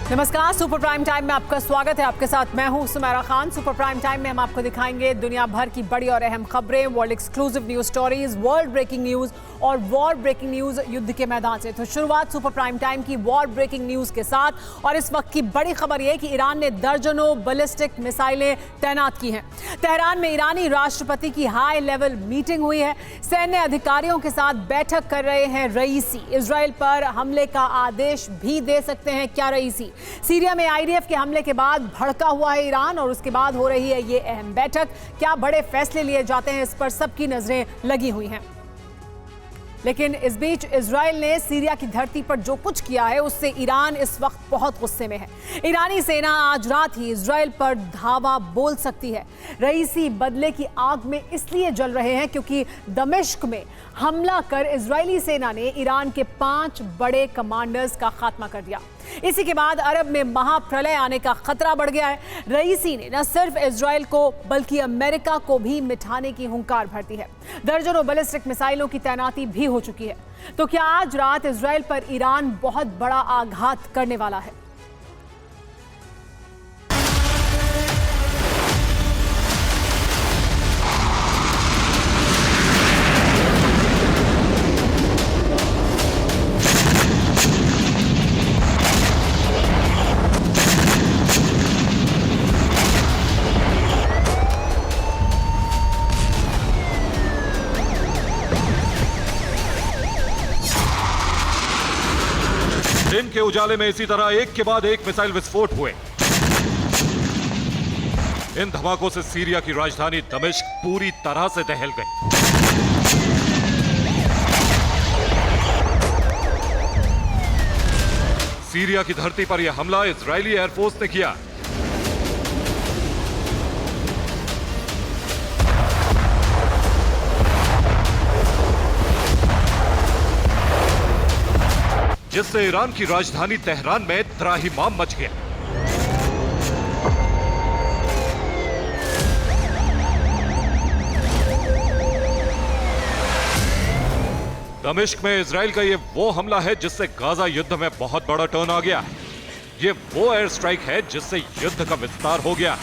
नमस्कार, super prime time में आपका स्वागत है। आपके साथ मैं हूं Sumera Khan. Super prime time में हम आपको दिखाएंगे दुनिया भर की बड़ी और अहम खबरें, world exclusive news stories, world breaking news और वॉर ब्रेकिंग न्यूज युद्ध के मैदान से। तो शुरुआत सुपर प्राइम टाइम की वॉर ब्रेकिंग न्यूज के साथ। और इस वक्त की बड़ी खबर यह कि ईरान ने दर्जनों बैलिस्टिक मिसाइलें तैनात की हैं। तेहरान में ईरानी राष्ट्रपति की हाई लेवल मीटिंग हुई है। सैन्य अधिकारियों के साथ बैठक कर रहे हैं रईसी। इजराइल पर हमले का आदेश भी दे सकते हैं क्या रईसी? सीरिया में आईडीएफ के हमले के बाद भड़का हुआ है ईरान और उसके बाद हो रही है ये अहम बैठक। क्या बड़े फैसले लिए जाते हैं, इस पर सबकी नजरें लगी हुई हैं। लेकिन इस बीच इजराइल ने सीरिया की धरती पर जो कुछ किया है उससे ईरान इस वक्त बहुत गुस्से में है। ईरानी सेना आज रात ही इजराइल पर धावा बोल सकती है। रईसी बदले की आग में इसलिए जल रहे हैं क्योंकि दमिश्क में हमला कर इजरायली सेना ने ईरान के 5 बड़े कमांडर्स का खात्मा कर दिया। इसी के बाद अरब में महाप्रलय आने का खतरा बढ़ गया है। रईसी ने न सिर्फ इजराइल को बल्कि अमेरिका को भी मिटाने की हुंकार भर दी है। दर्जनों बैलिस्टिक मिसाइलों की तैनाती भी हो चुकी है। तो क्या आज रात इजराइल पर ईरान बहुत बड़ा आघात करने वाला है? दिन के उजाले में इसी तरह एक के बाद एक मिसाइल विस्फोट हुए। इन धमाकों से सीरिया की राजधानी दमिश्क पूरी तरह से दहल गई। सीरिया की धरती पर यह हमला इजरायली एयरफोर्स ने किया। जिससे ईरान की राजधानी तेहरान में त्राहिमाम मच गया। दमिश्क में इजराइल का यह वो हमला है जिससे गाजा युद्ध में बहुत बड़ा टर्न आ गया। यह वो एयर स्ट्राइक है जिससे युद्ध का विस्तार हो गया।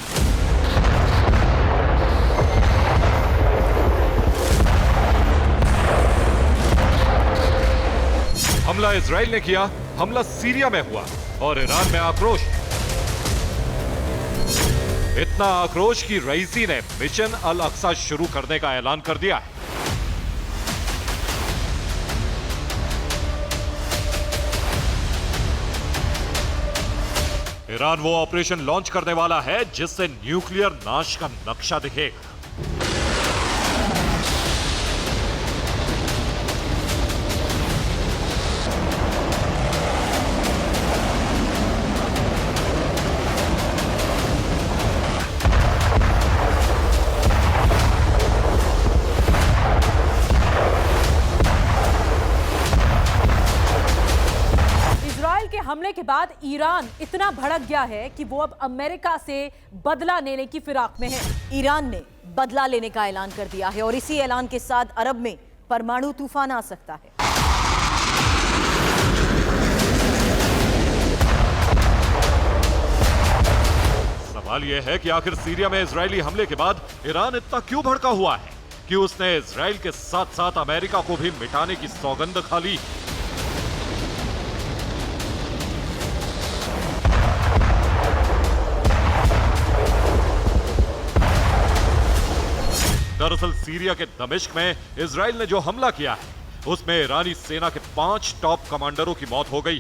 हमला इजराइल ने किया, हमला सीरिया में हुआ और ईरान में आक्रोश। इतना आक्रोश कि रईसी ने मिशन अल अक्सा शुरू करने का ऐलान कर दिया है। ईरान वो ऑपरेशन लॉन्च करने वाला है जिससे न्यूक्लियर नाश का नक्शा दिखेगा। हमले के बाद ईरान इतना भड़क गया है कि वो अब अमेरिका से बदला लेने की फिराक में है। ईरान ने बदला लेने का ऐलान कर दिया है और इसी ऐलान के साथ अरब में परमाणु तूफान आ सकता है। सवाल यह है कि आखिर सीरिया में इजरायली हमले के बाद ईरान इतना क्यों भड़का हुआ है कि उसने इजराइल के साथ साथ अमेरिका को भी मिटाने की सौगंध खा ली। दरअसल सीरिया के दमिश्क में इजराइल ने जो हमला किया है उसमें ईरानी सेना के 5 टॉप कमांडरों की मौत हो गई।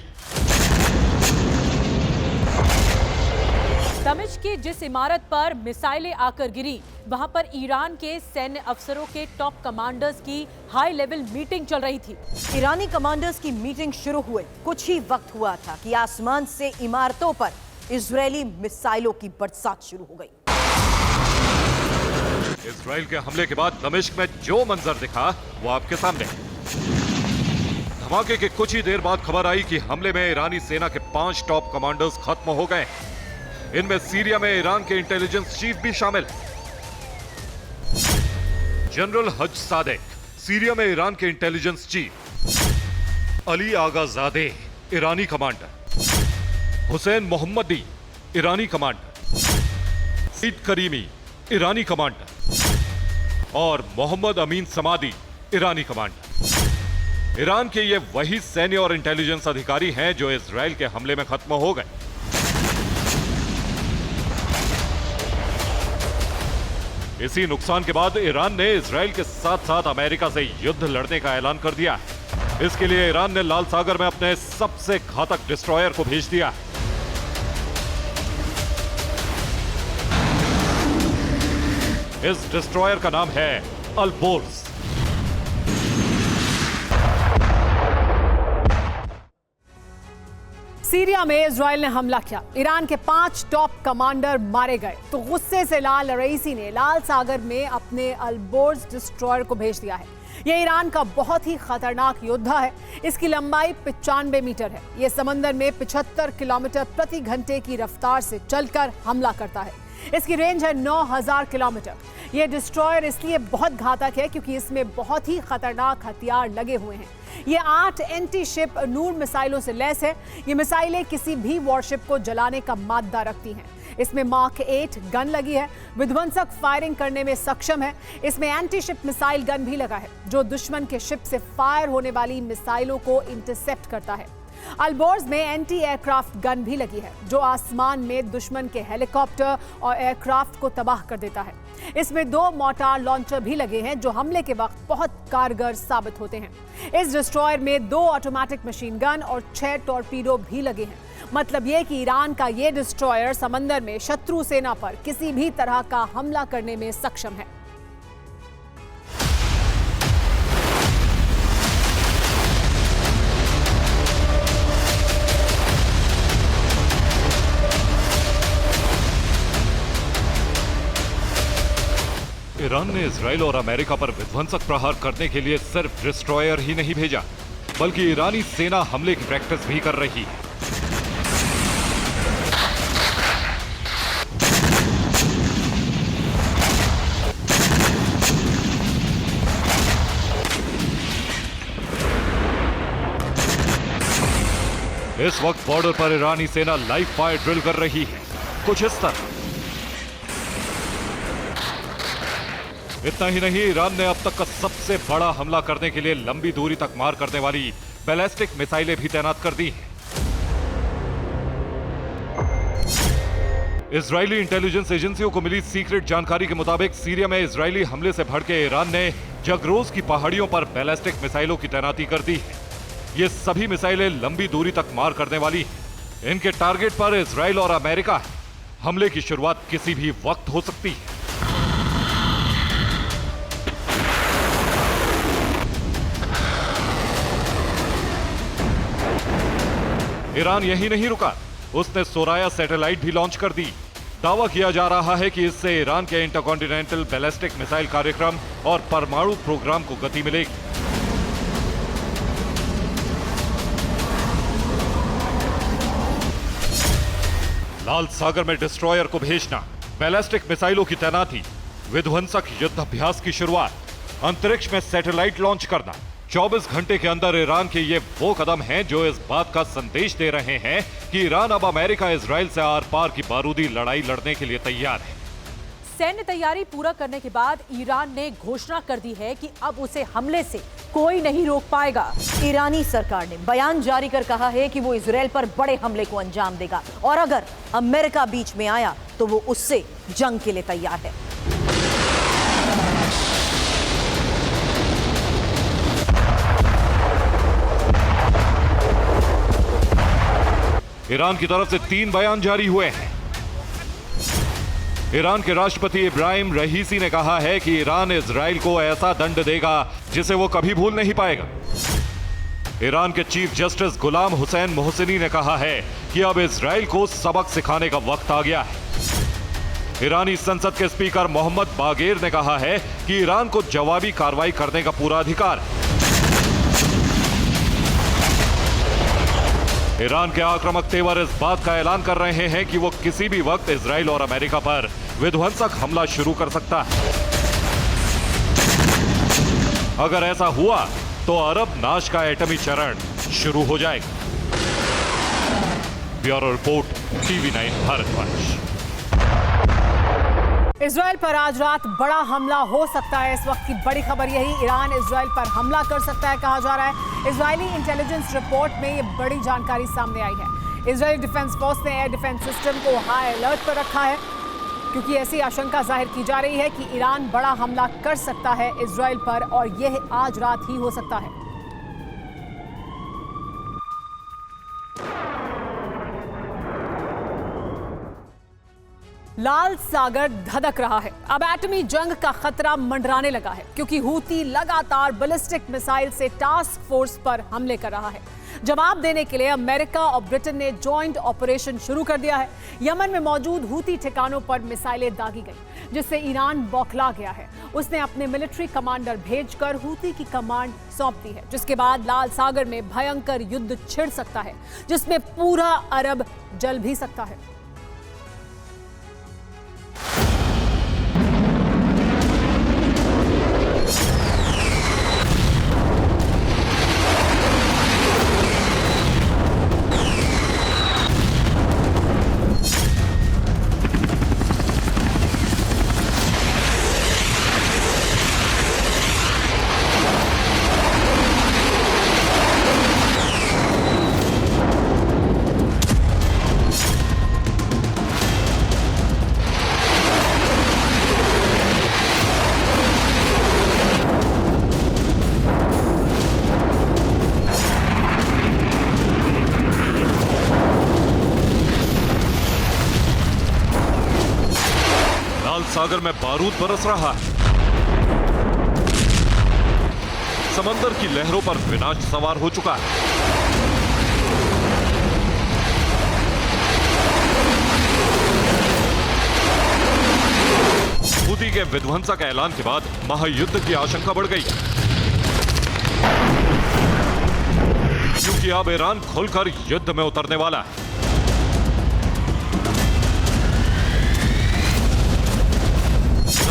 दमिश्क की जिस इमारत पर मिसाइलें आकर गिरी वहां पर ईरान के सैन्य अफसरों के टॉप कमांडर्स की हाई लेवल मीटिंग चल रही थी। ईरानी कमांडर्स की मीटिंग शुरू हुए कुछ ही वक्त हुआ था कि आसमान से इमारतों पर इजरायली मिसाइलों की बरसात शुरू हो गई। इजराइल के हमले के बाद दमिश्क में जो मंजर दिखा वो आपके सामने। धमाके के कुछ ही देर बाद खबर आई कि हमले में ईरानी सेना के 5 टॉप कमांडर्स खत्म हो गए। इनमें सीरिया में ईरान के इंटेलिजेंस चीफ भी शामिल। जनरल हज सादेक, सीरिया में ईरान के इंटेलिजेंस चीफ। अली आगा ज़ादे, ईरानी कमांडर। हुसैन मोहम्मदी ईरानी कमांडर, ईद करीमी ईरानी कमांडर और मोहम्मद अमीन समादी ईरानी कमांडर। ईरान के ये वही सैन्य और इंटेलिजेंस अधिकारी हैं जो इजराइल के हमले में खत्म हो गए। इसी नुकसान के बाद ईरान ने इजराइल के साथ साथ अमेरिका से युद्ध लड़ने का ऐलान कर दिया है। इसके लिए ईरान ने लाल सागर में अपने सबसे घातक डिस्ट्रॉयर को भेज दिया है। इस डिस्ट्रॉयर का नाम है अल-बोर्स। सीरिया में इजराइल ने हमला किया, ईरान के 5 टॉप कमांडर मारे गए, तो गुस्से से लाल रईसी ने लाल सागर में अपने अल-बोर्स डिस्ट्रॉयर को भेज दिया है। यह ईरान का बहुत ही खतरनाक योद्धा है। इसकी लंबाई 95 मीटर है। यह समंदर में 75 किलोमीटर प्रति घंटे की रफ्तार से चलकर हमला करता है। इसकी रेंज है 9000 किलोमीटर। यह डिस्ट्रॉयर इसलिए बहुत घातक है क्योंकि इसमें बहुत ही खतरनाक हथियार लगे हुए हैं। ये 8 एंटी शिप नूर मिसाइलों से लैस है। ये मिसाइलें किसी भी वॉरशिप को जलाने का मादा रखती हैं। इसमें मार्क 8 गन लगी है, विध्वंसक फायरिंग करने में सक्षम है। इसमें एंटी शिप मिसाइल गन भी लगा है जो दुश्मन के शिप से फायर होने वाली मिसाइलों को इंटरसेप्ट करता है। अल-बोर्स में एंटी एयरक्राफ्ट गन भी लगी है जो आसमान में दुश्मन के हेलीकॉप्टर और एयरक्राफ्ट को तबाह कर देता है। इसमें 2 मोर्टार लॉन्चर भी लगे हैं जो हमले के वक्त बहुत कारगर साबित होते हैं। इस डिस्ट्रॉयर में 2 ऑटोमेटिक मशीन गन और 6 टॉर्पीडो भी लगे हैं। मतलब यह कि ईरान का यह डिस्ट्रॉयर समंदर में शत्रु सेना पर किसी भी तरह का हमला करने में सक्षम है। ईरान ने इजराइल और अमेरिका पर विध्वंसक प्रहार करने के लिए सिर्फ डिस्ट्रॉयर ही नहीं भेजा, बल्कि ईरानी सेना हमले की प्रैक्टिस भी कर रही है। इस वक्त बॉर्डर पर ईरानी सेना लाइव फायर ड्रिल कर रही है, कुछ इस तरह। इतना ही नहीं, ईरान ने अब तक का सबसे बड़ा हमला करने के लिए लंबी दूरी तक मार करने वाली बैलिस्टिक मिसाइलें भी तैनात कर दी हैं। इजरायली इंटेलिजेंस एजेंसियों को मिली सीक्रेट जानकारी के मुताबिक सीरिया में इजरायली हमले से भड़के ईरान ने जगरोज की पहाड़ियों पर बैलिस्टिक मिसाइलों की तैनाती कर दी है। ये सभी मिसाइलें लंबी दूरी तक मार करने वाली हैं। इनके टारगेट पर इजराइल और अमेरिका है। हमले की शुरुआत किसी भी वक्त हो सकती है। ईरान यही नहीं रुका, उसने सोराया सैटेलाइट भी लॉन्च कर दी। दावा किया जा रहा है कि इससे ईरान के इंटरकॉन्टिनेंटल बैलिस्टिक मिसाइल कार्यक्रम और परमाणु प्रोग्राम को गति मिलेगी। लाल सागर में डिस्ट्रॉयर को भेजना, बैलिस्टिक मिसाइलों की तैनाती, विध्वंसक युद्धाभ्यास की शुरुआत, अंतरिक्ष में सैटेलाइट लॉन्च करना, 24 घंटे के अंदर ईरान के ये वो कदम हैं जो इस बात का संदेश दे रहे हैं कि ईरान अब अमेरिका इजराइल से आर पार की बारूदी लड़ाई लड़ने के लिए तैयार है। सैन्य तैयारी पूरा करने के बाद ईरान ने घोषणा कर दी है कि अब उसे हमले से कोई नहीं रोक पाएगा। ईरानी सरकार ने बयान जारी कर कहा है कि वो इजराइल पर बड़े हमले को अंजाम देगा और अगर अमेरिका बीच में आया तो वो उससे जंग के लिए तैयार है। ईरान की तरफ से 3 बयान जारी हुए हैं। ईरान के राष्ट्रपति इब्राहिम रईसी ने कहा है कि ईरान इजराइल को ऐसा दंड देगा जिसे वो कभी भूल नहीं पाएगा। ईरान के चीफ जस्टिस गुलाम हुसैन मोहसिनी ने कहा है कि अब इजराइल को सबक सिखाने का वक्त आ गया है। ईरानी संसद के स्पीकर मोहम्मद बागेर ने कहा है कि ईरान को जवाबी कार्रवाई करने का पूरा अधिकार है। ईरान के आक्रामक तेवर इस बात का ऐलान कर रहे हैं कि वो किसी भी वक्त इजराइल और अमेरिका पर विध्वंसक हमला शुरू कर सकता है। अगर ऐसा हुआ तो अरब नाश का एटमी चरण शुरू हो जाएगा। Bureau report, TV9 Bharatvarsh. Israel पर आज रात बड़ा हमला हो सकता है। इस वक्त की बड़ी खबर यही, ईरान इजराइल पर हमला कर सकता है कहा जा रहा है। इजरायली इंटेलिजेंस रिपोर्ट में ये बड़ी जानकारी सामने आई है। इजरायली डिफेंस फोर्स ने एयर डिफेंस सिस्टम को हाई अलर्ट पर रखा है, क्योंकि ऐसी आशंका जाहिर की जा रही है कि ईरान बड़ा हमला कर सकता है इजराइल पर, और यह आज रात ही हो सकता है। लाल सागर धधक रहा है। अब एटमी जंग का खतरा मंडराने लगा है, क्योंकि हूती लगातार बैलिस्टिक मिसाइल से टास्क फोर्स पर हमले कर रहा है। जवाब देने के लिए अमेरिका और ब्रिटेन ने जॉइंट ऑपरेशन शुरू कर दिया है। यमन में मौजूद हूती ठिकानों पर मिसाइलें दागी गई, जिससे ईरान बौखला गया है। उसने अपने मिलिट्री कमांडर भेजकर हूती की कमांड सौंप दी है, जिसके बाद लाल सागर में भयंकर युद्ध छिड़ सकता है, जिसमें पूरा अरब जल भी सकता है। सागर में बारूद बरस रहा है। समंदर की लहरों पर विनाश सवार हो चुका है। हूती के विध्वंसक ऐलान के बाद महायुद्ध की आशंका बढ़ गई, क्योंकि अब ईरान खुलकर युद्ध में उतरने वाला है।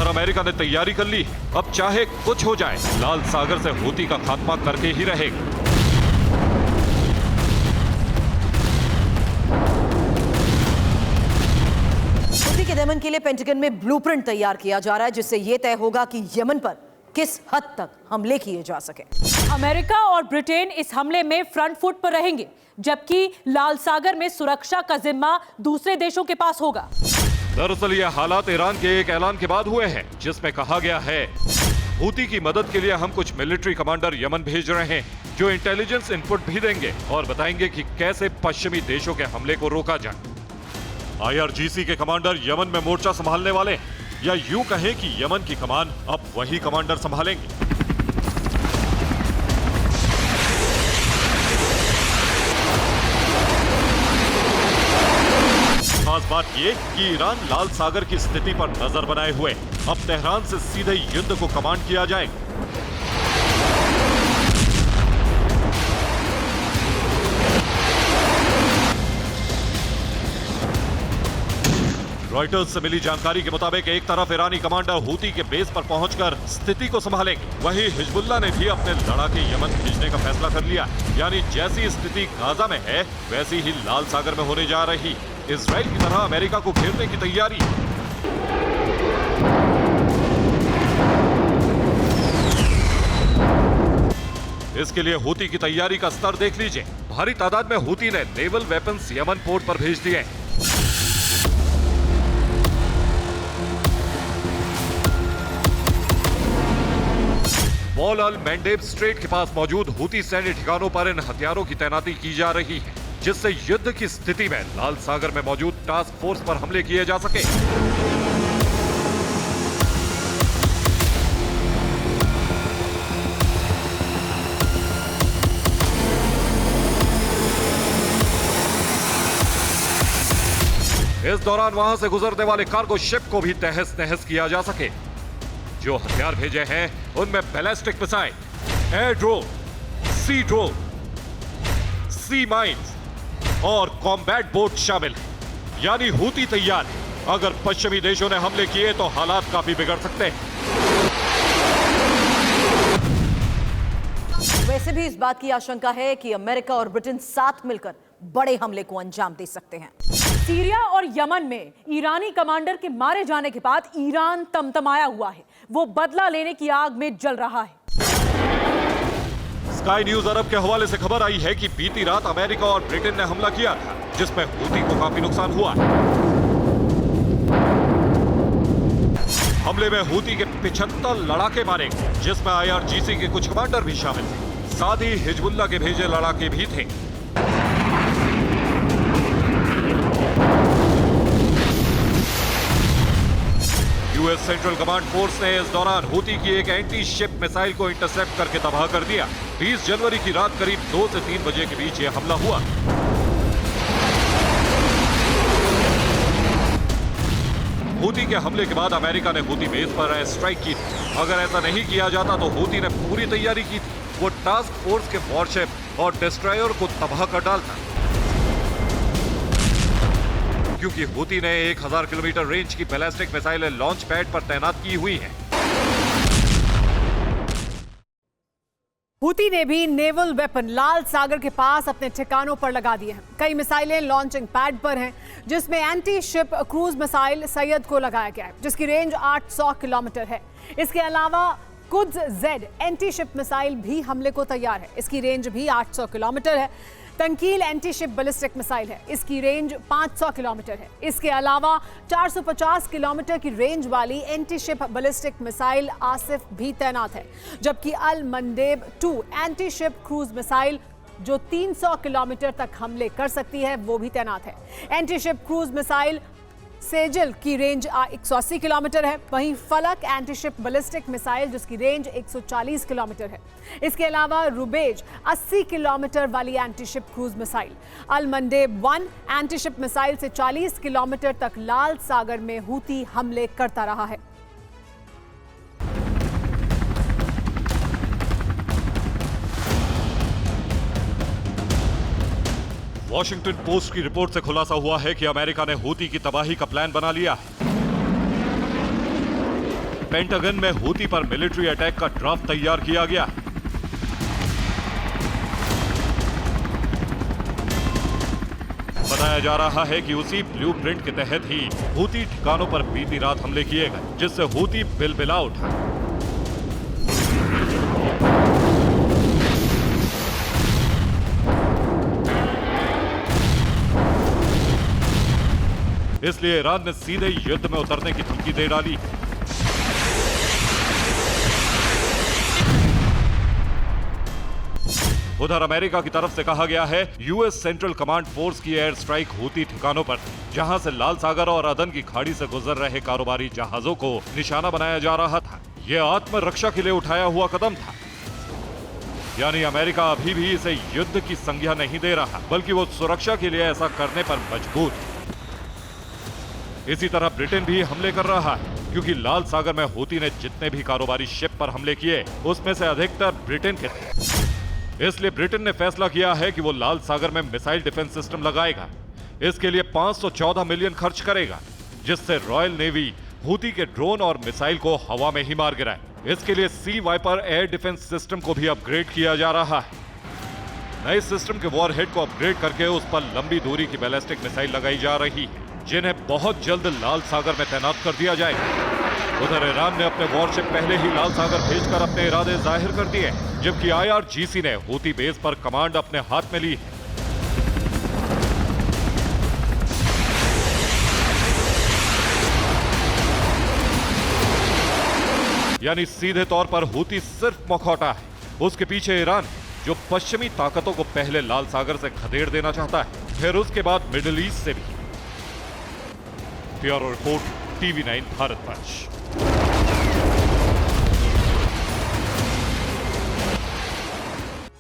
अमेरिका ने तैयारी कर ली। अब चाहे कुछ हो जाए, लाल सागर से हूती का खात्मा करके ही रहेगा। हूती के दमन के लिए पेंटागन में ब्लूप्रिंट तैयार किया जा रहा है, जिससे यह तय होगा कि यमन पर किस हद तक हमले किए जा सके। अमेरिका और ब्रिटेन इस हमले में फ्रंट फुट पर रहेंगे, जबकि लाल सागर में सुरक्षा का जिम्मा दूसरे देशों के पास होगा। दरअसल ये हालात ईरान के एक ऐलान के बाद हुए हैं, जिसमें कहा गया है हूती की मदद के लिए हम कुछ मिलिट्री कमांडर यमन भेज रहे हैं, जो इंटेलिजेंस इनपुट भी देंगे और बताएंगे कि कैसे पश्चिमी देशों के हमले को रोका जाए। IRGC के कमांडर यमन में मोर्चा संभालने वाले, या यूं कहें कि यमन की कमान अब वही कमांडर संभालेंगे। खास बात यह कि ईरान लाल सागर की स्थिति पर नजर बनाए हुए अब तेहरान से सीधे युद्ध को कमांड किया जाएगा। रॉयटर्स से मिली जानकारी के मुताबिक एक तरफ ईरानी कमांडर हूती के बेस पर पहुंचकर स्थिति को संभालेंगे, वहीं हिजबुल्लाह ने भी अपने लड़ाके यमन भेजने का फैसला कर लिया। यानी जैसी स्थिति गाजा में है, वैसी ही लाल सागर में होने जा रही। इजराइल की तरह अमेरिका को घेरने की तैयारी। इसके लिए हूती की तैयारी का स्तर देख लीजिए। भारी तादाद में हूती ने नेवल वेपन्स यमन पोर्ट पर भेज दिए। बॉल अल मैंडेब स्ट्रेट के पास मौजूद हूती सैन्य ठिकानों पर इन हथियारों की तैनाती की जा रही है, जिससे युद्ध की स्थिति में लाल सागर में मौजूद टास्क फोर्स पर हमले किए जा सके। इस दौरान वहां से गुजरने वाले कार्गो शिप को भी तहस नहस किया जा सके। जो हथियार भेजे हैं उनमें बैलिस्टिक मिसाइल, एयर ड्रोन, सी ड्रोन, सी माइन्स और कॉम्बैट बोट शामिल है। यानी हूती तैयार है। अगर पश्चिमी देशों ने हमले किए तो हालात काफी बिगड़ सकते हैं। वैसे भी इस बात की आशंका है कि अमेरिका और ब्रिटेन साथ मिलकर बड़े हमले को अंजाम दे सकते हैं। सीरिया और यमन में ईरानी कमांडर के मारे जाने के बाद ईरान तमतमाया हुआ है। वो बदला लेने की आग में जल रहा है। स्काई न्यूज अरब के हवाले से खबर आई है कि बीती रात अमेरिका और ब्रिटेन ने हमला किया था, जिसमें हूती को काफी नुकसान हुआ। हमले में हूती के 75 लड़ाके मारे गए, जिसमें IRGC के कुछ कमांडर भी शामिल थे। साथ ही हिजबुल्लाह के भेजे लड़ाके भी थे। यूएस सेंट्रल कमांड फोर्स ने इस दौरान हूती की एक एंटी शिप मिसाइल को इंटरसेप्ट करके तबाह कर दिया। 20 जनवरी की रात करीब 2 से 3 बजे के बीच यह हमला हुआ। हूती के हमले के बाद अमेरिका ने हूती बेस पर एयर स्ट्राइक की थी। अगर ऐसा नहीं किया जाता तो हूती ने पूरी तैयारी की थी। वो टास्क फोर्स के वॉरशिप और डिस्ट्रॉयर को तबाह कर डालता, क्योंकि हूती ने 1000 किलोमीटर रेंज की बैलिस्टिक मिसाइलें लॉन्च पैड पर तैनात की हुई हैं। हूती ने भी नेवल वेपन लाल सागर के पास अपने ठिकानों पर लगा दिए हैं। कई मिसाइलें लॉन्चिंग पैड पर हैं, जिसमें anti ship cruise missile Syed को लगाया गया है, जिसकी रेंज 800 किलोमीटर है। इसके अलावा Quds Z anti ship missile भी हमले को तैयार है। इसकी रेंज भी 800 किलोमीटर है। तंकील एंटी शिप बैलिस्टिक मिसाइल है, इसकी रेंज 500 किलोमीटर है। इसके अलावा 450 किलोमीटर की रेंज वाली anti ship ballistic missile Asef भी तैनात है, जबकि Al Mandeb 2 anti ship cruise missile जो 300 किलोमीटर तक हमले कर सकती है वो भी तैनात है। Anti ship cruise missile Sejal की रेंज 180 किलोमीटर है। वहीं फलक एंटी शिप बैलिस्टिक मिसाइल जिसकी रेंज 140 किलोमीटर है। इसके अलावा रुबेज 80 किलोमीटर वाली एंटी शिप क्रूज मिसाइल, अल मंडेब 1 एंटी शिप मिसाइल से 40 किलोमीटर तक लाल सागर में हूती हमले करता रहा है। वॉशिंगटन पोस्ट की रिपोर्ट से खुलासा हुआ है कि अमेरिका ने हूती की तबाही का प्लान बना लिया है। पेंटागन में हूती पर मिलिट्री अटैक का ड्राफ्ट तैयार किया गया है। बताया जा रहा है कि उसी ब्लूप्रिंट के तहत ही हूती ठिकानों पर बीती रात हमले किए गए, जिससे हूती बिलबिला उठा। इसलिए ईरान ने सीधे युद्ध में उतरने की धमकी दे डाली। उधर अमेरिका की तरफ से कहा गया है यूएस सेंट्रल कमांड फोर्स की एयर स्ट्राइक हूती ठिकानों पर, जहां से लाल सागर और अदन की खाड़ी से गुजर रहे कारोबारी जहाजों को निशाना बनाया जा रहा था। यह आत्मरक्षा के लिए उठाया हुआ कदम था। यानी अमेरिका अभी भी इसे युद्ध की संज्ञा नहीं दे रहा, बल्कि वो सुरक्षा के लिए ऐसा करने पर मजबूर है। इसी तरह ब्रिटेन भी हमले कर रहा है, क्योंकि लाल सागर में हूती ने जितने भी कारोबारी शिप पर हमले किए उसमें से अधिकतर ब्रिटेन के थे। इसलिए ब्रिटेन ने फैसला किया है कि वो लाल सागर में मिसाइल डिफेंस सिस्टम लगाएगा। इसके लिए 514 मिलियन खर्च करेगा, जिससे रॉयल नेवी हूती के ड्रोन और मिसाइल को हवा में ही मार गिराए। इसके लिए सी वाइपर एयर डिफेंस सिस्टम को भी अपग्रेड किया जा रहा है। नए सिस्टम के वॉरहेड को अपग्रेड करके उस पर लंबी दूरी की बैलिस्टिक मिसाइल लगाई जा रही है, जिन्हें बहुत जल्द लाल सागर में तैनात कर दिया जाएगा। उधर ईरान ने अपने वॉरशिप पहले ही लाल सागर भेजकर अपने इरादे जाहिर कर दिए, जबकि IRGC ने हूती बेस पर कमांड अपने हाथ में ली है। यानी सीधे तौर पर हूती सिर्फ मुखौटा है, उसके पीछे ईरान जो पश्चिमी ताकतों को पहले लाल सागर से खदेड़ देना चाहता है, फिर उसके बाद मिडिल ईस्ट से भी। Bureau report, TV9 Bharatvarsh.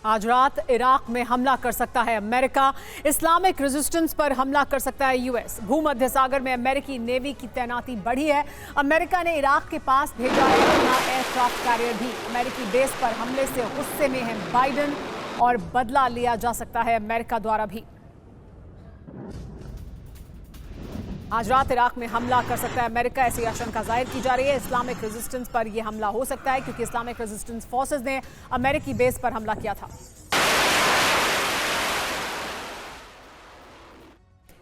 आज रात इराक में हमला कर सकता है अमेरिका, इस्लामिक रेजिस्टेंस पर हमला कर सकता है यूएस। भूमध्य सागर में अमेरिकी नेवी की तैनाती बढ़ी है। अमेरिका ने इराक के पास भेजा है अपना एयरक्राफ्ट कैरियर भी। अमेरिकी बेस पर हमले से गुस्से में है बाइडेन और बदला लिया जा सकता है अमेरिका द्वारा भी। आज रात इराक में हमला कर सकता है अमेरिका, ऐसी आशंका जाहिर की जा रही है। इस्लामिक रेजिस्टेंस पर यह हमला हो सकता है क्योंकि इस्लामिक रेजिस्टेंस फोर्सेस ने अमेरिकी बेस पर हमला किया था।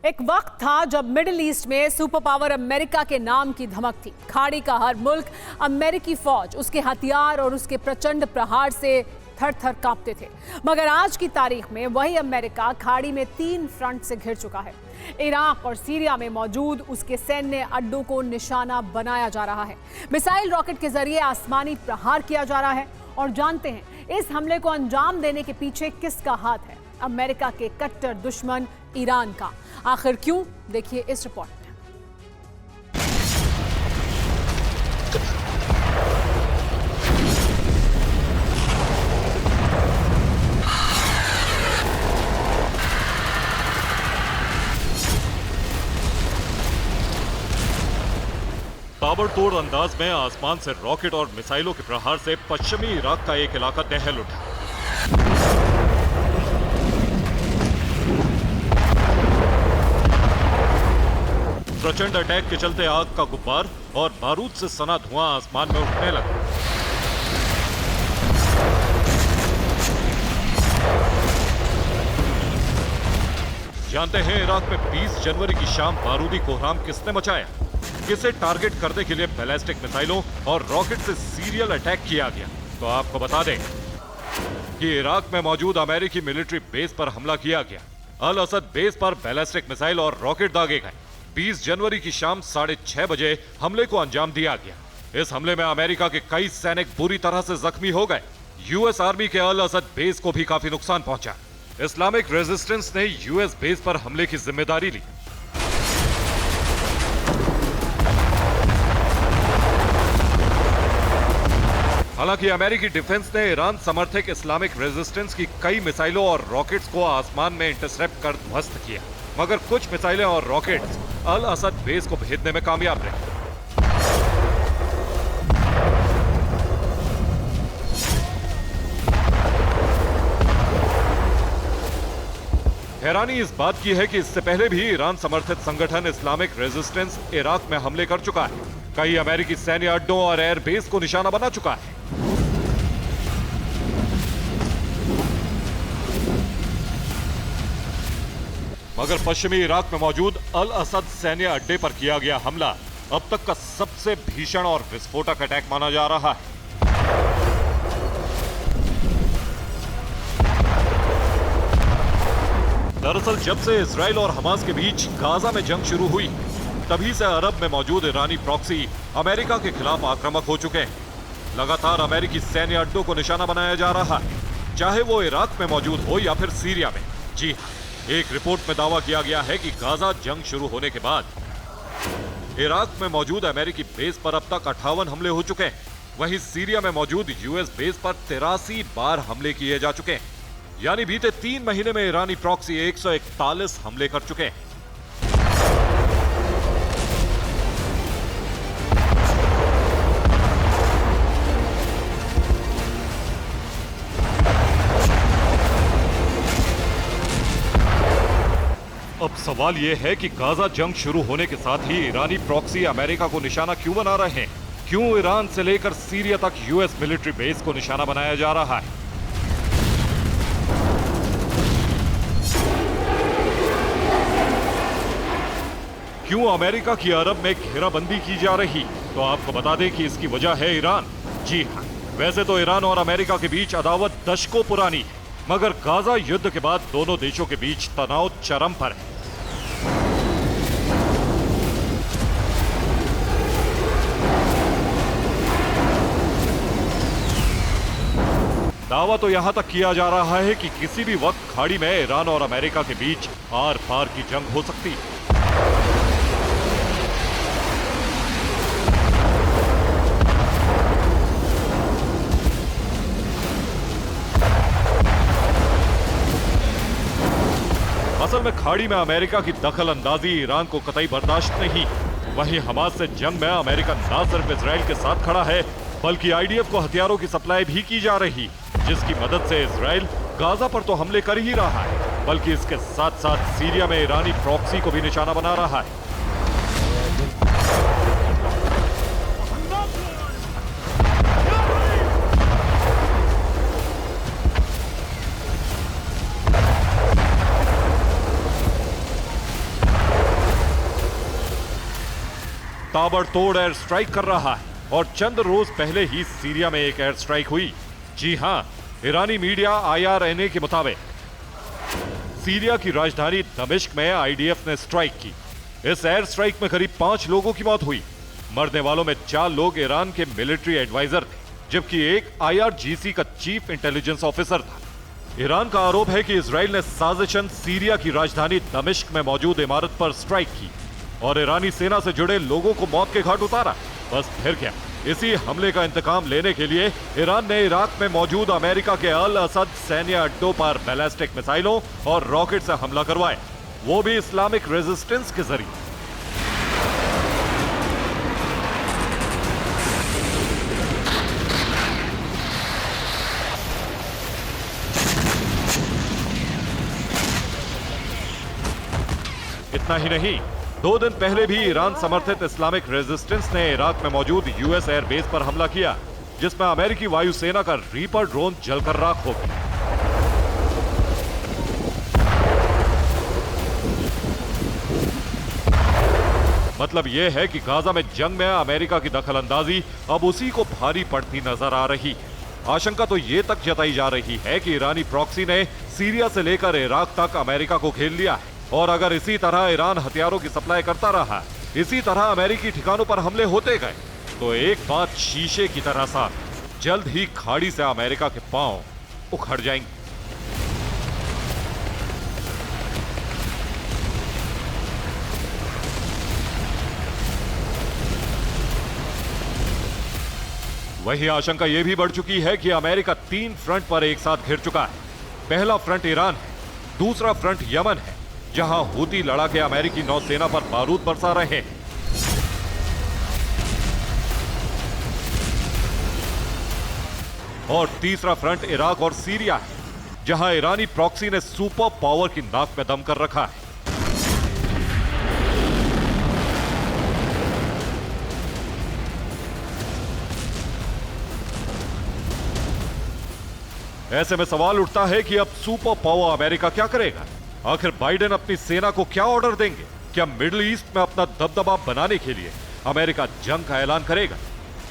एक वक्त था जब मिडिल ईस्ट में सुपर पावर अमेरिका के नाम की धमक थी। खाड़ी का हर मुल्क अमेरिकी फौज, उसके हथियार और उसके प्रचंड प्रहार से थर थर कांपते थे। मगर आज की तारीख में वही अमेरिका खाड़ी में 3 फ्रंट से घिर चुका है। इराक और सीरिया में मौजूद उसके सैन्य अड्डों को निशाना बनाया जा रहा है। मिसाइल रॉकेट के जरिए आसमानी प्रहार किया जा रहा है। और जानते हैं इस हमले को अंजाम देने के पीछे किसका हाथ है? अमेरिका के कट्टर दुश्मन ईरान का। आखिर क्यों? देखिए इस रिपोर्ट में। ताबड़तोड़ अंदाज में आसमान से रॉकेट और मिसाइलों के प्रहार से पश्चिमी इराक का एक इलाका दहल उठा। प्रचंड अटैक के चलते आग का गुब्बार और बारूद से सना धुआं आसमान में उठने लगा। जानते हैं इराक में 20 जनवरी की शाम बारूदी कोहराम किसने मचाया? किसे टारगेट करने के लिए बैलिस्टिक मिसाइलों और रॉकेट से सीरियल अटैक किया गया? तो आपको बता दें कि इराक में मौजूद अमेरिकी मिलिट्री बेस पर हमला किया गया। अल असद बेस पर बैलिस्टिक मिसाइल और रॉकेट दागे गए। 20 जनवरी की शाम 6:30 बजे हमले को अंजाम दिया गया। इस हमले में अमेरिका के कई सैनिक बुरी तरह से जख्मी हो गए। यूएस आर्मी के अल असद बेस को भी काफी नुकसान पहुंचा। इस्लामिक रेजिस्टेंस ने यूएस बेस पर हमले की जिम्मेदारी ली। हालांकि अमेरिकी डिफेंस ने ईरान समर्थित इस्लामिक रेजिस्टेंस की कई मिसाइलों और रॉकेट्स को आसमान में इंटरसेप्ट कर ध्वस्त किया, मगर कुछ मिसाइलें और रॉकेट्स अल असद बेस को भेदने में कामयाब रहे। हैरानी इस बात की है कि इससे पहले भी ईरान समर्थित संगठन इस्लामिक रेजिस्टेंस इराक में हमले कर चुका है। कई अमेरिकी सैन्य अड्डों और एयरबेस को निशाना बना चुका है। मगर पश्चिमी इराक में मौजूद अल असद सैन्य अड्डे पर किया गया हमला अब तक का सबसे भीषण और विस्फोटक अटैक माना जा रहा है। दरअसल जब से इजराइल और हमास के बीच गाजा में जंग शुरू हुई, तभी से अरब में मौजूद ईरानी प्रॉक्सी अमेरिका के खिलाफ आक्रामक हो चुके हैं। लगातार अमेरिकी सैन्य अड्डों को निशाना बनाया जा रहा है, चाहे वो इराक में मौजूद हो या फिर सीरिया में। जी हाँ, एक रिपोर्ट में दावा किया गया है कि गाजा जंग शुरू होने के बाद इराक में मौजूद अमेरिकी बेस पर अब तक 58 हमले हो चुके हैं। वहीं सीरिया में मौजूद यूएस बेस पर 83 बार हमले किए जा चुके हैं। यानी बीते 3 महीने में ईरानी प्रॉक्सी 141 हमले कर चुके हैं। अब सवाल यह है कि गाजा जंग शुरू होने के साथ ही ईरानी प्रॉक्सी अमेरिका को निशाना क्यों बना रहे हैं? क्यों ईरान से लेकर सीरिया तक यूएस मिलिट्री बेस को निशाना बनाया जा रहा है? क्यों अमेरिका की अरब में घेराबंदी की जा रही? तो आपको बता दें कि इसकी वजह है ईरान। जी हाँ, वैसे तो ईरान और अमेरिका के बीच अदावत दशकों पुरानी है, मगर गाजा युद्ध के बाद दोनों देशों के बीच तनाव चरम पर है। दावा तो यहां तक किया जा रहा है कि किसी भी वक्त खाड़ी में ईरान और अमेरिका के बीच आर पार की जंग हो सकती है। असल में खाड़ी में अमेरिका की दखल अंदाजी ईरान को कतई बर्दाश्त नहीं। वहीं हमास से जंग में अमेरिका न सिर्फ इजराइल के साथ खड़ा है, बल्कि आईडीएफ को हथियारों की सप्लाई भी की जा रही, जिसकी मदद से इजराइल गाजा पर तो हमले कर ही रहा है, बल्कि इसके साथ साथ सीरिया में ईरानी प्रॉक्सी को भी निशाना बना रहा है। ताबड़तोड़ एयर स्ट्राइक कर रहा है और चंद रोज पहले ही सीरिया में एक एयर स्ट्राइक हुई। जी हां, ईरानी मीडिया IRNA के मुताबिक सीरिया की राजधानी दमिश्क में IDF ने स्ट्राइक की। इस एयर स्ट्राइक में करीब 5 लोगों की मौत हुई। मरने वालों में 4 लोग ईरान के मिलिट्री एडवाइजर थे, जबकि एक IRGC का चीफ इंटेलिजेंस ऑफिसर था। ईरान का आरोप है कि इजराइल ने साजिशन सीरिया की राजधानी दमिश्क में मौजूद इमारत पर स्ट्राइक की और ईरानी सेना से जुड़े लोगों को मौत के घाट उतारा। बस फिर क्या, इसी हमले का इंतकाम लेने के लिए ईरान ने इराक में मौजूद अमेरिका के अल असद सैन्य अड्डों पर बैलिस्टिक मिसाइलों और रॉकेट से हमला करवाया, वो भी इस्लामिक रेजिस्टेंस के जरिए। इतना ही नहीं, 2 दिन पहले भी ईरान समर्थित इस्लामिक रेजिस्टेंस ने इराक में मौजूद US एयरबेस पर हमला किया, जिसमें अमेरिकी वायुसेना का रीपर ड्रोन जलकर राख हो गया। मतलब यह है कि गाजा में जंग में अमेरिका की दखलंदाजी अब उसी को भारी पड़ती नजर आ रही है। आशंका तो ये तक जताई जा रही है कि ईरानी प्रॉक्सी ने सीरिया से लेकर इराक तक अमेरिका को घेर लिया है और अगर इसी तरह ईरान हथियारों की सप्लाई करता रहा, इसी तरह अमेरिकी ठिकानों पर हमले होते गए, तो एक बात शीशे की तरह साफ, जल्द ही खाड़ी से अमेरिका के पांव उखड़ जाएंगे। वही आशंका यह भी बढ़ चुकी है कि अमेरिका 3 फ्रंट पर एक साथ घिर चुका है। पहला फ्रंट ईरान है, दूसरा फ्रंट यमन है, जहां हूती लड़ाके अमेरिकी नौसेना पर बारूद बरसा रहे हैं, और तीसरा फ्रंट इराक और सीरिया है, जहां ईरानी प्रॉक्सी ने सुपर पावर की नाक में दम कर रखा है। ऐसे में सवाल उठता है कि अब सुपर पावर अमेरिका क्या करेगा? आखिर बाइडेन अपनी सेना को क्या ऑर्डर देंगे? क्या मिडिल ईस्ट में अपना दबदबा बनाने के लिए अमेरिका जंग का ऐलान करेगा,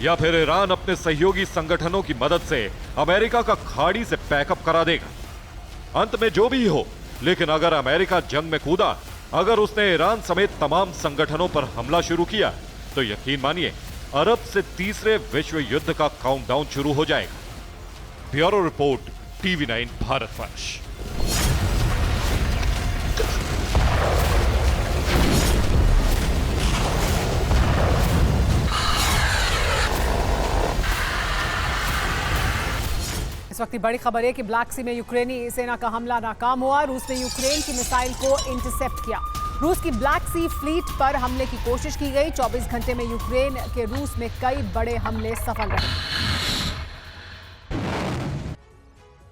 या फिर ईरान अपने सहयोगी संगठनों की मदद से अमेरिका का खाड़ी से पैकअप करा देगा? अंत में जो भी हो, लेकिन अगर अमेरिका जंग में कूदा, अगर उसने ईरान समेत तमाम संगठनों पर हमला शुरू किया, तो यकीन मानिए अरब से तीसरे विश्व युद्ध का काउंटडाउन शुरू हो जाएगा। Bureau report, TV9 Bharatvarsh. इस वक्त की बड़ी खबर है कि ब्लैक सी में यूक्रेनी सेना का हमला नाकाम हुआ। रूस ने यूक्रेन की मिसाइल को इंटरसेप्ट किया। रूस की ब्लैक सी फ्लीट पर हमले की कोशिश की गई। 24 घंटे में यूक्रेन के रूस में कई बड़े हमले सफल रहे।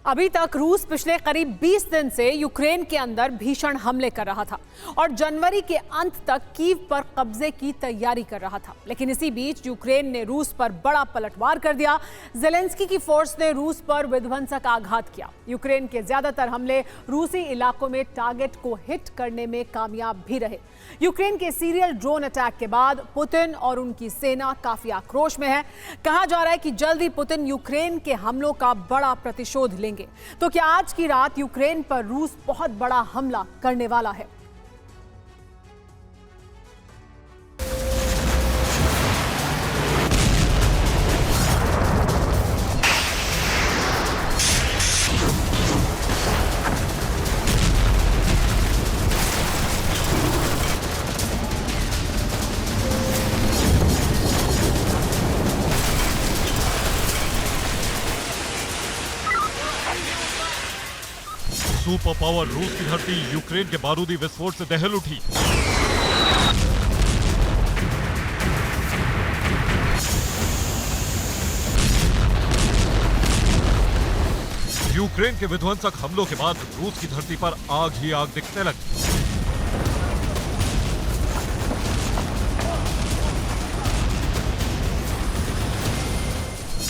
अभी तक रूस पिछले करीब 20 दिन से यूक्रेन के अंदर भीषण हमले कर रहा था और जनवरी के अंत तक कीव पर कब्जे की तैयारी कर रहा था। लेकिन इसी बीच यूक्रेन ने रूस पर बड़ा पलटवार कर दिया। ज़ेलेंस्की की फोर्स ने रूस पर विध्वंसक आघात किया। यूक्रेन के ज्यादातर हमले रूसी इलाकों में टारगेट को हिट करने में कामयाब भी रहे। यूक्रेन के सीरियल ड्रोन अटैक के बाद पुतिन और उनकी सेना काफी आक्रोश में है। कहा जा रहा है कि जल्द ही पुतिन यूक्रेन के हमलों का बड़ा प्रतिशोध लेंगे। तो क्या आज की रात यूक्रेन पर रूस बहुत बड़ा हमला करने वाला है? सुपर पावर रूस की धरती यूक्रेन के बारूदी विस्फोट से दहल उठी। यूक्रेन के विध्वंसक हमलों के बाद रूस की धरती पर आग ही आग दिखने लगी।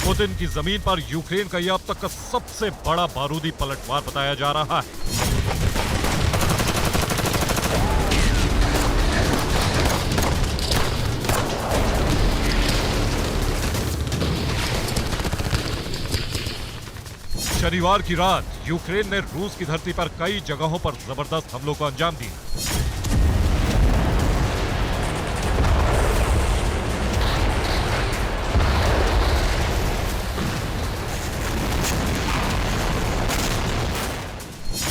पुतिन की जमीन पर यूक्रेन का यह अब तक का सबसे बड़ा बारूदी पलटवार बताया जा रहा है। शनिवार की रात यूक्रेन ने रूस की धरती पर कई जगहों पर जबरदस्त हमलों को अंजाम दिया।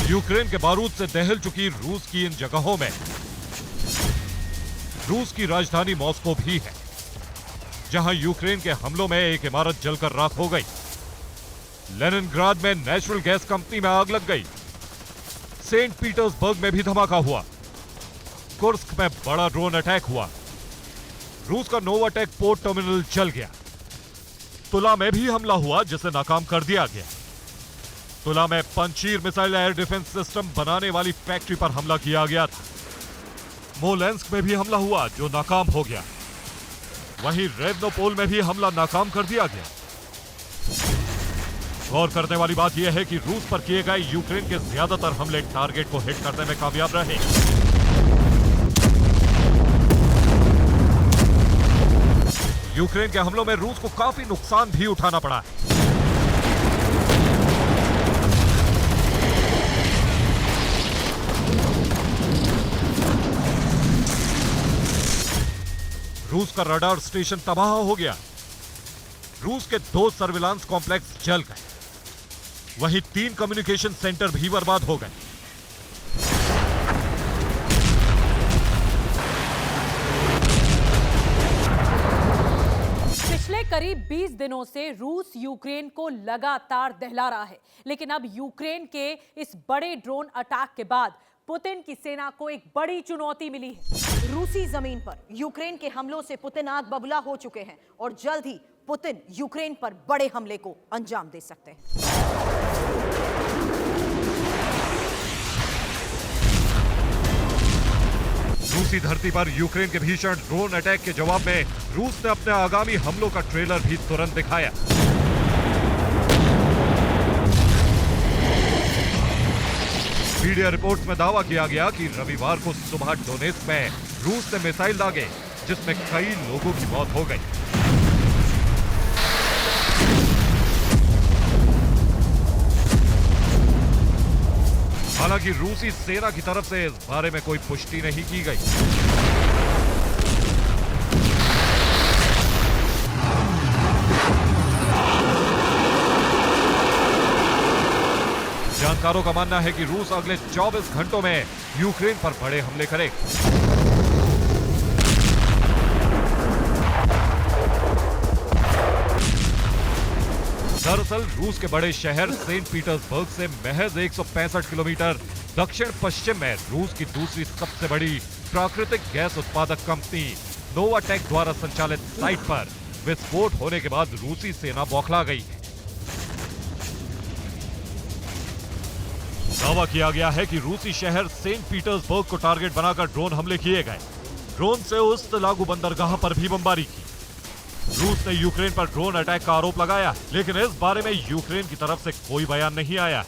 यूक्रेन के बारूद से दहल चुकी रूस की इन जगहों में रूस की राजधानी मॉस्को भी है, जहां यूक्रेन के हमलों में एक इमारत जलकर राख हो गई। लेनिनग्राद में नेचुरल गैस कंपनी में आग लग गई। सेंट पीटर्सबर्ग में भी धमाका हुआ। कुर्स्क में बड़ा ड्रोन अटैक हुआ। रूस का नोवाटेक पोर्ट टर्मिनल जल गया। तुला में भी हमला हुआ, जिसे नाकाम कर दिया गया। तुला में पंचीर मिसाइल एयर डिफेंस सिस्टम बनाने वाली फैक्ट्री पर हमला किया गया था। मोलेंस्क में भी हमला हुआ, जो नाकाम हो गया। वहीं रेवनोपोल में भी हमला नाकाम कर दिया गया। गौर करने वाली बात यह है कि रूस पर किए गए यूक्रेन के ज्यादातर हमले टारगेट को हिट करने में कामयाब रहे। यूक्रेन के हमलों में रूस को काफी नुकसान भी उठाना पड़ा है। रूस का रडार स्टेशन तबाह हो गया। रूस के 2 सर्विलांस कॉम्प्लेक्स जल गए। वहीं 3 कम्युनिकेशन सेंटर भी बर्बाद हो गए। पिछले करीब 20 दिनों से रूस यूक्रेन को लगातार दहला रहा है, लेकिन अब यूक्रेन के इस बड़े ड्रोन अटैक के बाद पुतिन की सेना को एक बड़ी चुनौती मिली है। रूसी जमीन पर यूक्रेन के हमलों से पुतिन आग बबूला हो चुके हैं और जल्द ही पुतिन यूक्रेन पर बड़े हमले को अंजाम दे सकते हैं। रूसी धरती पर यूक्रेन के भीषण ड्रोन अटैक के जवाब में रूस ने अपने आगामी हमलों का ट्रेलर भी तुरंत दिखाया। मीडिया रिपोर्ट्स में दावा किया गया कि रविवार को सुबह डोनेत्स्क में रूस ने मिसाइल दागे, जिसमें कई लोगों की मौत हो गई। हालांकि रूसी सेना की तरफ से इस बारे में कोई पुष्टि नहीं की गई। जानकारों का मानना है कि रूस अगले 24 घंटों में यूक्रेन पर बड़े हमले करेगा। दरअसल रूस के बड़े शहर सेंट पीटर्सबर्ग से महज 165 किलोमीटर दक्षिण पश्चिम में रूस की दूसरी सबसे बड़ी प्राकृतिक गैस उत्पादक कंपनी नोवाटेक द्वारा संचालित साइट पर विस्फोट होने के बाद रूसी सेना बौखला गई है। दावा किया गया है कि रूसी शहर सेंट पीटर्सबर्ग को टारगेट बनाकर ड्रोन हमले किए गए। ड्रोन से उस लागू बंदरगाह पर भी बमबारी की। रूस ने यूक्रेन पर ड्रोन अटैक का आरोप लगाया, लेकिन इस बारे में यूक्रेन की तरफ से कोई बयान नहीं आया।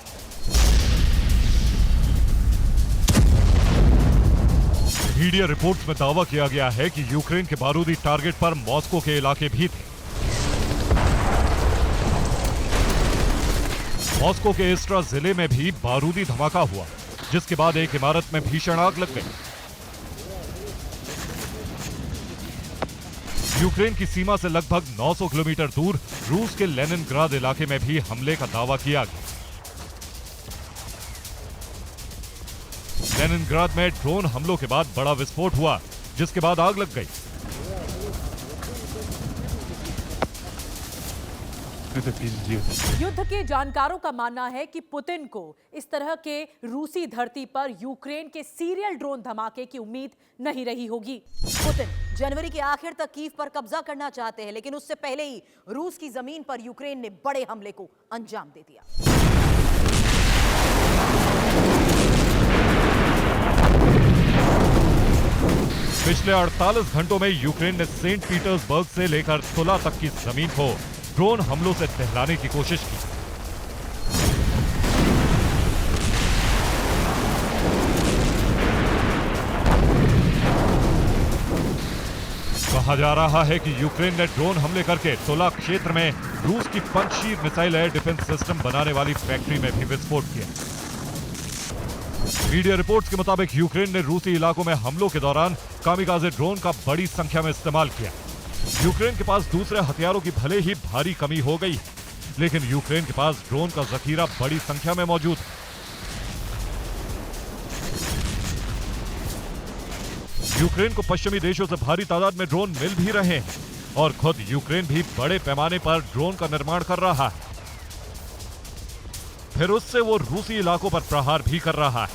मीडिया रिपोर्ट्स में दावा किया गया है कि यूक्रेन के बारूदी टारगेट पर मॉस्को के इलाके भी थे। मॉस्को के इस्ट्रा जिले में भी बारूदी धमाका हुआ, जिसके बाद एक इमारत में भीषण आग लग गई। यूक्रेन की सीमा से लगभग 900 किलोमीटर दूर रूस के लेनिनग्राद इलाके में भी हमले का दावा किया गया। लेनिनग्राद में ड्रोन हमलों के बाद बड़ा विस्फोट हुआ, जिसके बाद आग लग गई। युद्ध के जानकारों का मानना है कि पुतिन को इस तरह के रूसी धरती पर यूक्रेन के सीरियल ड्रोन धमाके की उम्मीद नहीं रही होगी। पुतिन जनवरी के आखिर तक कीव पर कब्जा करना चाहते हैं, लेकिन उससे पहले ही रूस की जमीन पर यूक्रेन ने बड़े हमले को अंजाम दे दिया। पिछले 48 घंटों में यूक्रेन ने सेंट पीटर्सबर्ग से लेकर तुला तक की जमीन को ड्रोन हमलों से दहलाने की कोशिश की। कहा जा रहा है कि यूक्रेन ने ड्रोन हमले करके टोला क्षेत्र में रूस की Panjshir missile air defence system बनाने वाली फैक्ट्री में भी विस्फोट किया। मीडिया रिपोर्ट्स के मुताबिक यूक्रेन ने रूसी इलाकों में हमलों के दौरान कामिकाज़े ड्रोन का बड़ी संख्या में इस्तेमाल किया। यूक्रेन के पास दूसरे हथियारों की भले ही भारी कमी हो गई, लेकिन यूक्रेन के पास ड्रोन का जखीरा बड़ी संख्या में मौजूद है। यूक्रेन को पश्चिमी देशों से भारी तादाद में ड्रोन मिल भी रहे हैं और खुद यूक्रेन भी बड़े पैमाने पर ड्रोन का निर्माण कर रहा है। फिर उससे वो रूसी इलाकों पर प्रहार भी कर रहा है।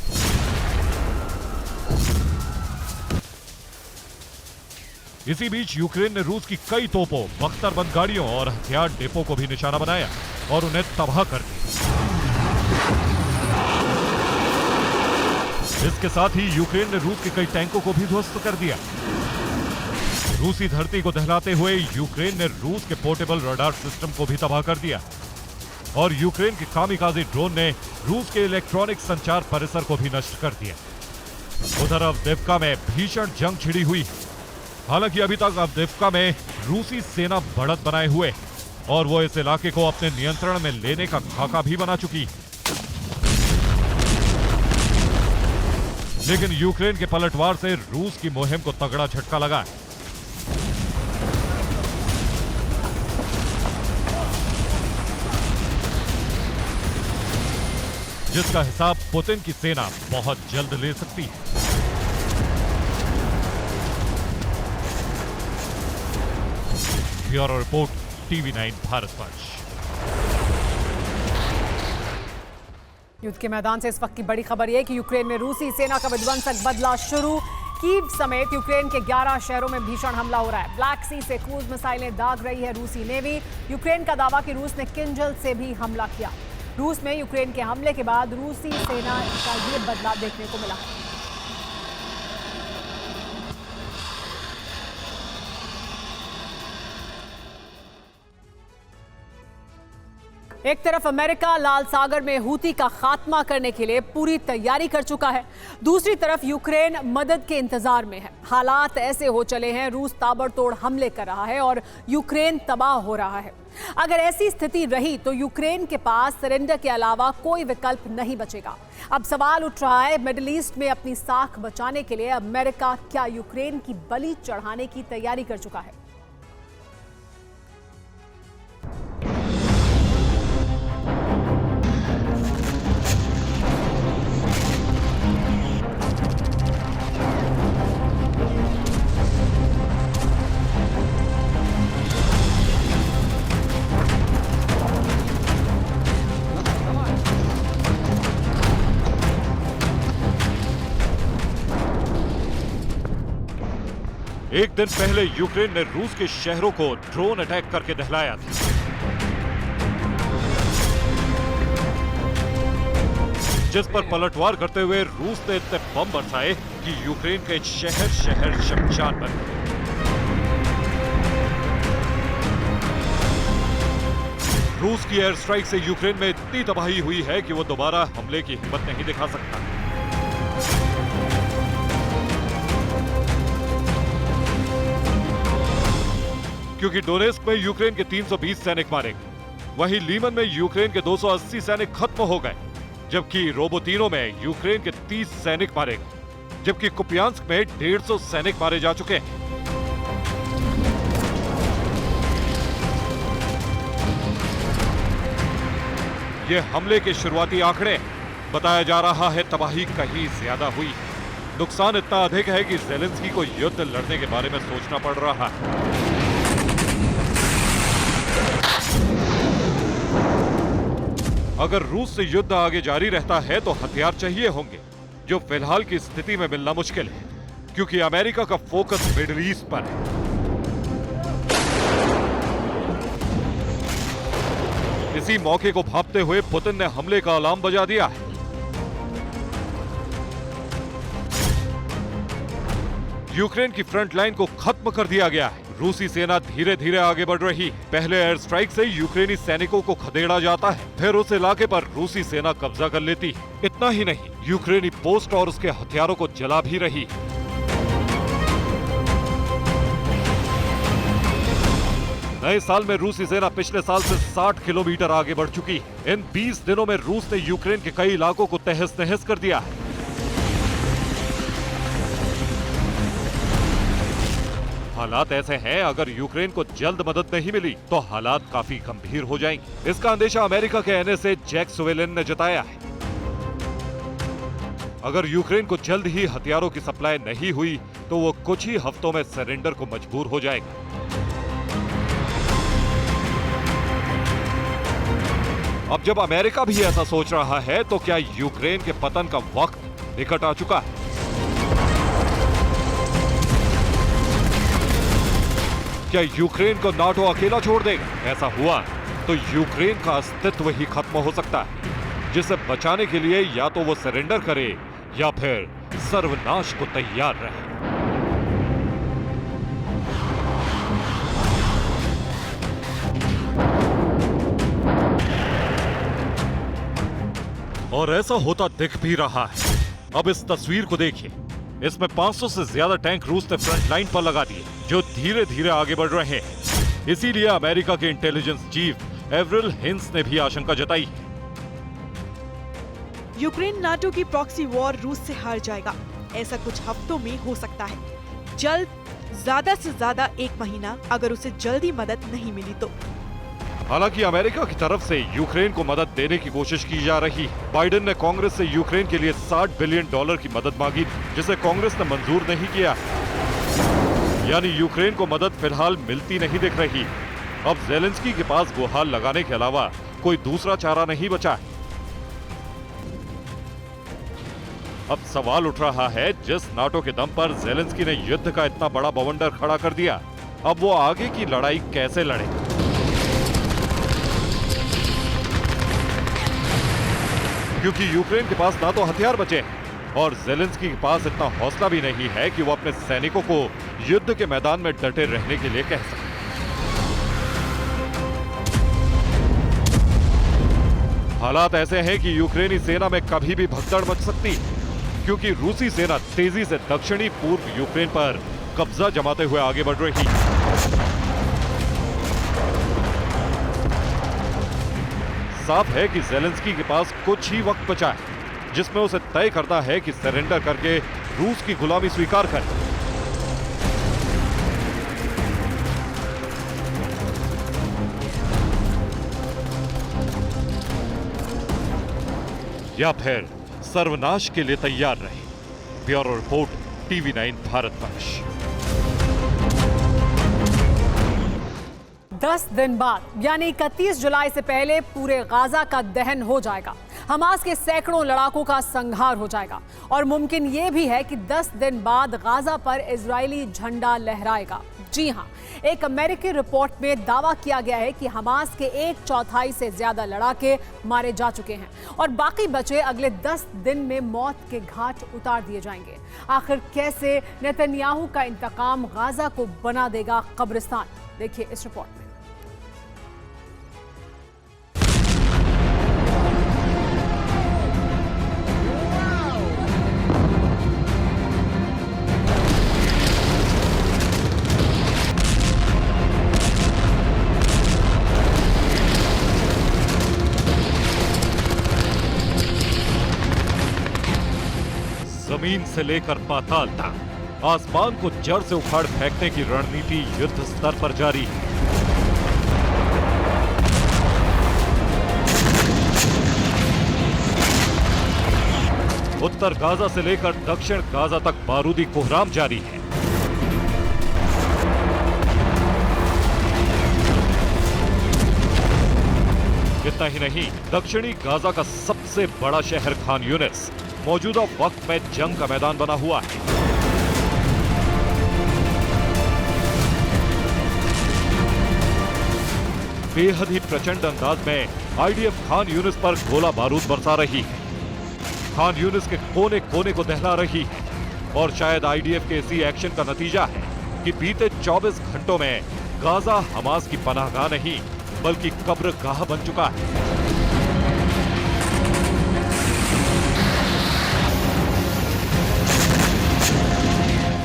इसी बीच यूक्रेन ने रूस की कई तोपों, बख्तरबंद गाड़ियों और हथियार डिपो को भी निशाना बनाया और उन्हें तबाह कर दिया। इसके साथ ही यूक्रेन ने रूस के कई टैंकों को भी ध्वस्त कर दिया। रूसी धरती को दहलाते हुए यूक्रेन ने रूस के पोर्टेबल रडार सिस्टम को भी तबाह कर दिया और यूक्रेन के कामिकाज़े ड्रोन ने रूस के इलेक्ट्रॉनिक संचार परिसर को भी नष्ट कर दिया। उधर अवदिव्का में भीषण जंग छिड़ी हुई। हालांकि अभी तक अवदिव्का में रूसी सेना बढ़त बनाए हुए और वो इस इलाके को अपने नियंत्रण में लेने का खाका भी बना चुकी। लेकिन यूक्रेन के पलटवार से रूस की मुहिम को तगड़ा झटका लगा है। जिसका हिसाब पुतिन की सेना बहुत जल्द ले सकती है। Bureau report, TV9 Bharatvarsh. युद्ध के मैदान से इस वक्त की बड़ी खबर यह कि यूक्रेन में रूसी सेना का विध्वंसक बदला शुरू। कीव समेत यूक्रेन के 11 शहरों में भीषण हमला हो रहा है। ब्लैक सी से क्रूज मिसाइलें दाग रही है रूसी नेवी। यूक्रेन का दावा कि रूस ने किंजल से भी हमला किया। रूस में यूक्रेन के हमले के बाद रूसी सेना का ये बदलाव देखने को मिला। एक तरफ अमेरिका लाल सागर में हूती का खात्मा करने के लिए पूरी तैयारी कर चुका है, दूसरी तरफ यूक्रेन मदद के इंतजार में है। हालात ऐसे हो चले हैं, रूस ताबड़तोड़ हमले कर रहा है और यूक्रेन तबाह हो रहा है। अगर ऐसी स्थिति रही तो यूक्रेन के पास सरेंडर के अलावा कोई विकल्प नहीं बचेगा। अब सवाल उठ रहा है, मिडिल ईस्ट में अपनी साख बचाने के लिए अमेरिका क्या यूक्रेन की बलि चढ़ाने की तैयारी कर चुका है? एक दिन पहले यूक्रेन ने रूस के शहरों को ड्रोन अटैक करके दहलाया था। जिस पर पलटवार करते हुए रूस ने इतने बम बरसाए कि यूक्रेन के शहर शहर शमशान बन गए। रूस की एयर स्ट्राइक से यूक्रेन में इतनी तबाही हुई है कि वो दोबारा हमले की हिम्मत नहीं दिखा सकता। क्योंकि डोनेस्क में यूक्रेन के 320 सैनिक मारे गए, वहीं लीमन में यूक्रेन के 280 सैनिक खत्म हो गए, जबकि रोबोटिनो में यूक्रेन के 30 सैनिक मारे गए, जबकि कुपियांस्क में 150 सैनिक मारे जा चुके हैं। ये हमले के शुरुआती आंकड़े, बताया जा रहा है तबाही कहीं ज्यादा हुई। नुकसान इतना अधिक है कि ज़ेलेंस्की को युद्ध लड़ने के बारे में सोचना पड़ रहा है। अगर रूस से युद्ध आगे जारी रहता है तो हथियार चाहिए होंगे, जो फिलहाल की स्थिति में मिलना मुश्किल है, क्योंकि अमेरिका का फोकस मिडिल ईस्ट पर है। इसी मौके को भांपते हुए पुतिन ने हमले का अलार्म बजा दिया है। यूक्रेन की फ्रंट लाइन को खत्म कर दिया गया है। रूसी सेना धीरे धीरे आगे बढ़ रही। पहले एयर स्ट्राइक से यूक्रेनी सैनिकों को खदेड़ा जाता है, फिर उस इलाके पर रूसी सेना कब्जा कर लेती है। इतना ही नहीं, यूक्रेनी पोस्ट और उसके हथियारों को जला भी रही है। नए साल में रूसी सेना पिछले साल से 60 किलोमीटर आगे बढ़ चुकी है। इन 20 दिनों में रूस ने यूक्रेन के कई इलाकों को तहस नहस कर दिया है। हालात ऐसे हैं, अगर यूक्रेन को जल्द मदद नहीं मिली तो हालात काफी गंभीर हो जाएंगे। इसका अंदेशा अमेरिका के एनएसए जैक सुवेलिन ने जताया है। अगर यूक्रेन को जल्द ही हथियारों की सप्लाई नहीं हुई तो वो कुछ ही हफ्तों में सरेंडर को मजबूर हो जाएगा। अब जब अमेरिका भी ऐसा सोच रहा है तो क्या यूक्रेन के पतन का वक्त निकट आ चुका है? क्या यूक्रेन को नाटो अकेला छोड़ देगा? ऐसा हुआ तो यूक्रेन का अस्तित्व ही खत्म हो सकता है, जिसे बचाने के लिए या तो वो सरेंडर करे या फिर सर्वनाश को तैयार रहे। और ऐसा होता दिख भी रहा है। अब इस तस्वीर को देखिए, इसमें 500 से ज्यादा टैंक रूस ने फ्रंट लाइन पर लगा दिए, जो धीरे धीरे आगे बढ़ रहे हैं। इसीलिए अमेरिका के इंटेलिजेंस चीफ एवरिल हिंस ने भी आशंका जताई है। यूक्रेन नाटो की प्रॉक्सी वॉर रूस से हार जाएगा, ऐसा कुछ हफ्तों में हो सकता है। जल्द, ज्यादा से ज्यादा 1 महीना, अगर उसे जल्दी मदद नहीं मिली तो। हालांकि अमेरिका की तरफ से यूक्रेन को मदद देने की कोशिश की जा रही है। बाइडेन ने कांग्रेस से यूक्रेन के लिए $60 बिलियन की मदद मांगी थी, जिसे कांग्रेस ने मंजूर नहीं किया। यानी यूक्रेन को मदद फिलहाल मिलती नहीं दिख रही। अब ज़ेलेंस्की के पास गुहार लगाने के अलावा कोई दूसरा चारा नहीं बचा है। अब सवाल उठ रहा है, जिस नाटो के दम पर ज़ेलेंस्की ने युद्ध का इतना बड़ा बवंडर खड़ा कर दिया, अब वो आगे की लड़ाई कैसे लड़े? क्योंकि यूक्रेन के पास ना तो हथियार बचे हैं और ज़ेलेंस्की के पास इतना हौसला भी नहीं है कि वो अपने सैनिकों को युद्ध के मैदान में डटे रहने के लिए कह सके। हालात ऐसे हैं कि यूक्रेनी सेना में कभी भी भगदड़ मच सकती है, क्योंकि रूसी सेना तेजी से दक्षिणी पूर्व यूक्रेन पर कब्जा जमाते हुए आगे बढ़ रही है। साफ है कि ज़ेलेंस्की के पास कुछ ही वक्त बचा है, जिसमें उसे तय करना है कि सरेंडर करके रूस की गुलामी स्वीकार करे या फिर सर्वनाश के लिए तैयार रहे। Bureau report, TV9 Bharatvarsh. 10 दिन बाद यानी 31 जुलाई से पहले पूरे गाजा का दहन हो जाएगा। हमास के सैकड़ों लड़ाकों का संहार हो जाएगा और मुमकिन ये भी है कि 10 दिन बाद गाजा पर इजरायली झंडा लहराएगा। जी हां, एक अमेरिकी रिपोर्ट में दावा किया गया है कि हमास के 1/4 से ज्यादा लड़ाके मारे जा चुके हैं और बाकी बचे अगले 10 दिन में मौत के घाट उतार दिए जाएंगे। आखिर कैसे नेतन्याहू का इंतकाम गाजा को बना देगा कब्रिस्तान? देखिए इस रिपोर्ट में। जमीन से लेकर पाताल तक आसमान को जड़ से उखाड़ फेंकने की रणनीति युद्ध स्तर पर जारी है। उत्तर गाजा से लेकर दक्षिण गाजा तक बारूदी कोहराम जारी है। इतना ही नहीं, दक्षिणी गाजा का सबसे बड़ा शहर खान यूनिस मौजूदा वक्त में जंग का मैदान बना हुआ है। बेहद ही प्रचंड अंदाज में आईडीएफ खान यूनिस पर गोला बारूद बरसा रही है, खान यूनिस के कोने कोने को दहला रही है और शायद आईडीएफ के इसी एक्शन का नतीजा है कि बीते 24 घंटों में गाजा हमास की पनाहगाह नहीं बल्कि कब्रगाह बन चुका है।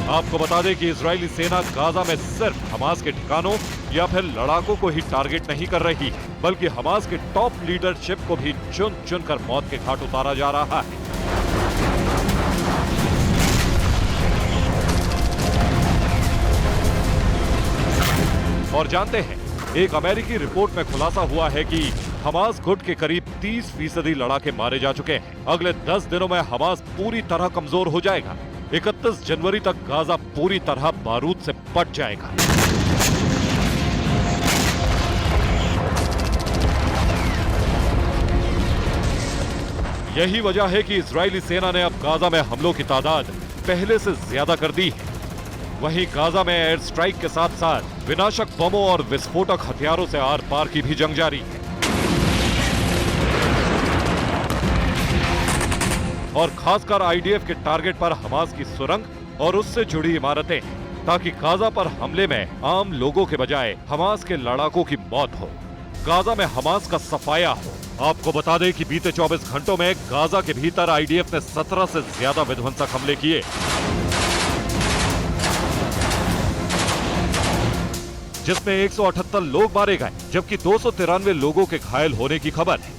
आपको बता दें कि इजरायली सेना गाजा में सिर्फ हमास के ठिकानों या फिर लड़ाकों को ही टारगेट नहीं कर रही, बल्कि हमास के टॉप लीडरशिप को भी चुन चुन कर मौत के घाट उतारा जा रहा है। और जानते हैं, एक अमेरिकी रिपोर्ट में खुलासा हुआ है कि हमास गुट के करीब 30% लड़ाके मारे जा चुके हैं। अगले 10 दिनों में हमास पूरी तरह कमजोर हो जाएगा। 31 जनवरी तक गाजा पूरी तरह बारूद से पट जाएगा। यही वजह है कि इजरायली सेना ने अब गाजा में हमलों की तादाद पहले से ज्यादा कर दी है। वहीं गाजा में एयर स्ट्राइक के साथ साथ विनाशक बमों और विस्फोटक हथियारों से आर पार की भी जंग जारी है। और खासकर आईडीएफ के टारगेट पर हमास की सुरंग और उससे जुड़ी इमारतें, ताकि गाजा पर हमले में आम लोगों के बजाय हमास के लड़ाकों की मौत हो, गाजा में हमास का सफाया हो। आपको बता दें कि बीते 24 घंटों में गाजा के भीतर आईडीएफ ने 17 से ज्यादा विध्वंसक हमले किए, जिसमें 178 लोग मारे गए, जबकि 293 लोगों के घायल होने की खबर है।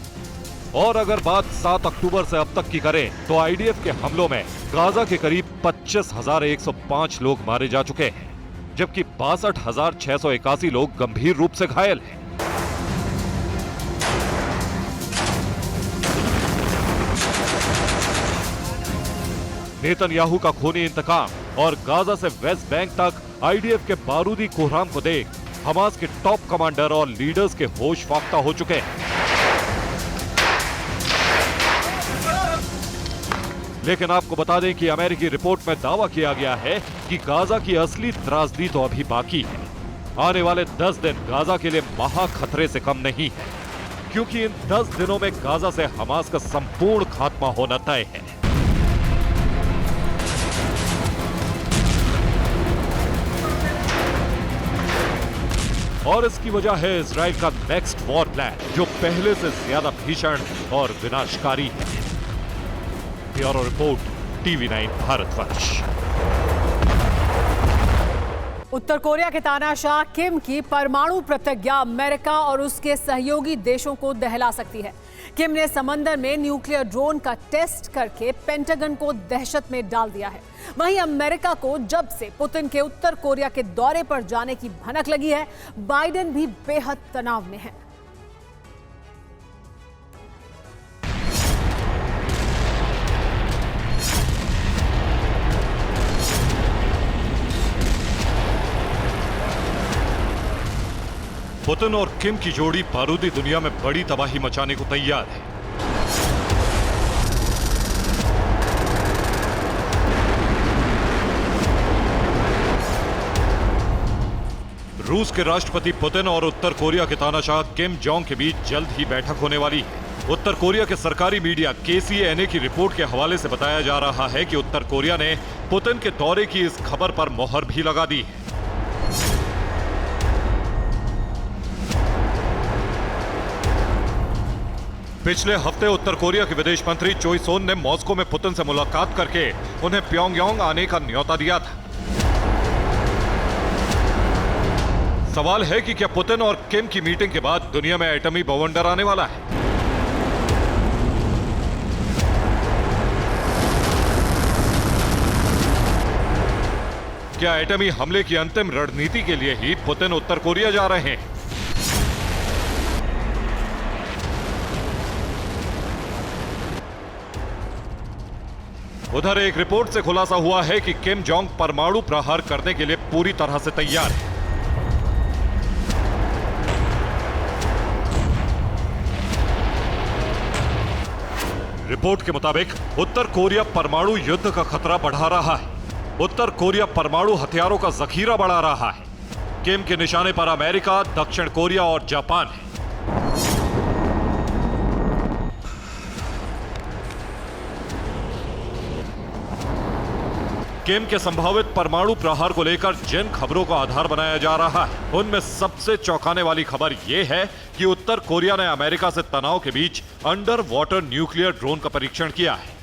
और अगर बात 7 अक्टूबर से अब तक की करें, तो आईडीएफ के हमलों में गाजा के करीब 25,105 लोग मारे जा चुके हैं, जबकि 62,681 लोग गंभीर रूप से घायल हैं। नेतन्याहू का खूनी इंतकाम और गाजा से वेस्ट बैंक तक आईडीएफ के बारूदी कोहराम को देख हमास के टॉप कमांडर और लीडर्स के होश फाख्ता हो चुके हैं। लेकिन आपको बता दें कि अमेरिकी रिपोर्ट में दावा किया गया है कि गाजा की असली त्रासदी तो अभी बाकी है। आने वाले 10 दिन गाजा के लिए महा खतरे से कम नहीं है, क्योंकि इन 10 दिनों में गाजा से हमास का संपूर्ण खात्मा होना तय है। और इसकी वजह है इजराइल का नेक्स्ट वॉर प्लान, जो पहले से ज्यादा भीषण और विनाशकारी है। Bureau report, TV9 Bharatvarsh. उत्तर कोरिया के तानाशाह किम की परमाणु प्रतिज्ञा अमेरिका और उसके सहयोगी देशों को दहला सकती है। किम ने समंदर में न्यूक्लियर ड्रोन का टेस्ट करके पेंटागन को दहशत में डाल दिया है। वहीं अमेरिका को जब से पुतिन के उत्तर कोरिया के दौरे पर जाने की भनक लगी है, बाइडेन भी बेहद तनाव में है। पुतिन और किम की जोड़ी बारूदी दुनिया में बड़ी तबाही मचाने को तैयार है। रूस के राष्ट्रपति पुतिन और उत्तर कोरिया के तानाशाह किम जोंग के बीच जल्द ही बैठक होने वाली है। उत्तर कोरिया के सरकारी मीडिया KCNA की रिपोर्ट के हवाले से बताया जा रहा है कि उत्तर कोरिया ने पुतिन के दौरे की इस खबर पर मोहर भी लगा दी है। पिछले हफ्ते उत्तर कोरिया के विदेश मंत्री चोई सोन ने मॉस्को में पुतिन से मुलाकात करके उन्हें प्योंगयांग आने का न्योता दिया था। सवाल है कि क्या पुतिन और किम की मीटिंग के बाद दुनिया में एटमी बवंडर आने वाला है? क्या एटमी हमले की अंतिम रणनीति के लिए ही पुतिन उत्तर कोरिया जा रहे हैं? उधर एक रिपोर्ट से खुलासा हुआ है कि किम जोंग परमाणु प्रहार करने के लिए पूरी तरह से तैयार है। रिपोर्ट के मुताबिक उत्तर कोरिया परमाणु युद्ध का खतरा बढ़ा रहा है। उत्तर कोरिया परमाणु हथियारों का जखीरा बढ़ा रहा है। किम के निशाने पर अमेरिका, दक्षिण कोरिया और जापान है। किम के संभावित परमाणु प्रहार को लेकर जिन खबरों को आधार बनाया जा रहा है, उनमें सबसे चौंकाने वाली खबर यह है कि उत्तर कोरिया ने अमेरिका से तनाव के बीच अंडर वाटर न्यूक्लियर ड्रोन का परीक्षण किया है।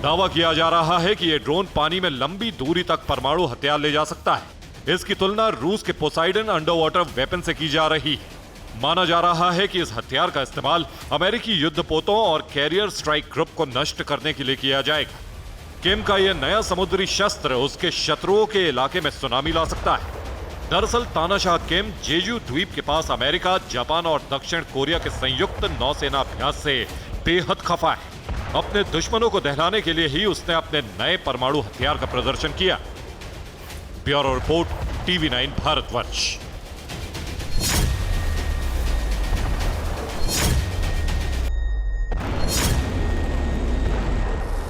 दावा किया जा रहा है कि यह ड्रोन पानी में लंबी दूरी तक परमाणु हथियार ले जा सकता है। इसकी तुलना रूस के पोसाइडन अंडर वाटर वेपन से की जा रही है। माना जा रहा है कि इस हथियार का इस्तेमाल अमेरिकी युद्धपोतों और कैरियर स्ट्राइक ग्रुप को नष्ट करने के लिए किया जाएगा। किम का यह नया समुद्री शस्त्र उसके शत्रुओं के इलाके में सुनामी ला सकता है। दरअसल तानाशाह किम जेजू द्वीप के पास अमेरिका, जापान और दक्षिण कोरिया के संयुक्त नौसेना अभ्यास से बेहद खफा है। अपने दुश्मनों को दहलाने के लिए ही उसने अपने नए परमाणु हथियार का प्रदर्शन किया। Bureau report, TV9 Bharatvarsh.